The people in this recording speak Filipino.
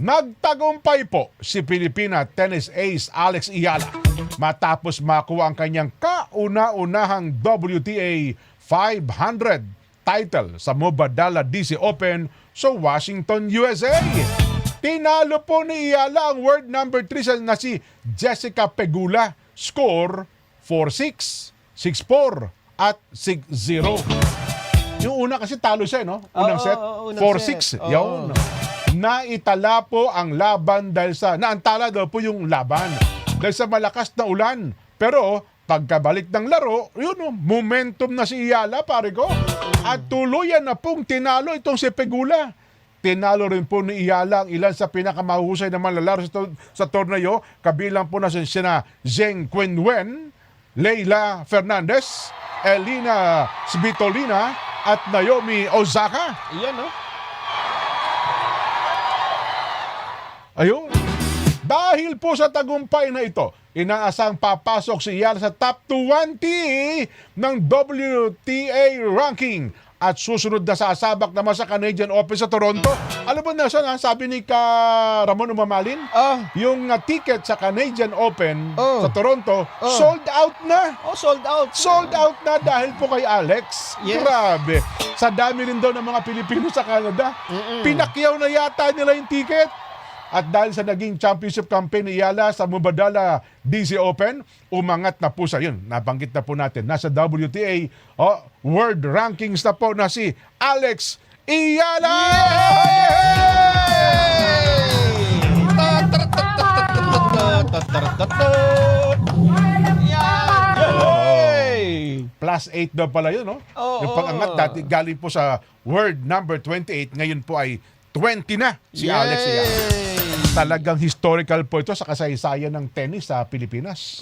Nagtagumpay po si Pilipina tennis ace Alex Iyala matapos makuha ang kanyang kauna-unahang WTA 500 title sa Mubadala DC Open sa Washington, USA. Tinalo po ni Iyala ang world number 3 na si Jessica Pegula. Score 4-6, 6-4 at 6-0. Yung una kasi talo siya, no? Unang set, 4-6. Yun. Naitala po ang laban dahil sa, naantala daw po yung laban dahil sa malakas na ulan. Pero pagkabalik ng laro, yun, momentum na si Iyala, pare ko. At tuluyan na pong tinalo itong si Pegula. Tinalo rin po ni Iyala ang ilan sa pinakamahusay na manlalaro sa torneo. Kabilang po na sina Zheng Qinwen, Leila Fernandez, Elina Svitolina at Naomi Osaka. Iyan, no? Ayun. Dahil po sa tagumpay na ito, inaasang papasok si Iyala sa top 20 ng WTA ranking at susunod na sasabak naman sa Canadian Open sa Toronto. Alam mo na siya, sabi ni Ramon Umamalin, yung ticket sa Canadian Open sa Toronto, sold out na. Sold out. Sold out na dahil po kay Alex. Yes. Grabe. Sa dami rin daw ng mga Pilipino sa Canada, pinakyaw na yata nila yung ticket. At dahil sa naging championship campaign ni Iyala sa Mubadala DC Open, umangat na po sa yun. Nabanggit na po natin. Nasa WTA World Rankings na po na si Alex Iyala! Plus 8 daw pala yun, no? Yung pag-angat dati galing po sa world number 28, ngayon po ay 20 na si Alex Iyala. Talagang historical po ito sa kasaysayan ng tennis sa Pilipinas.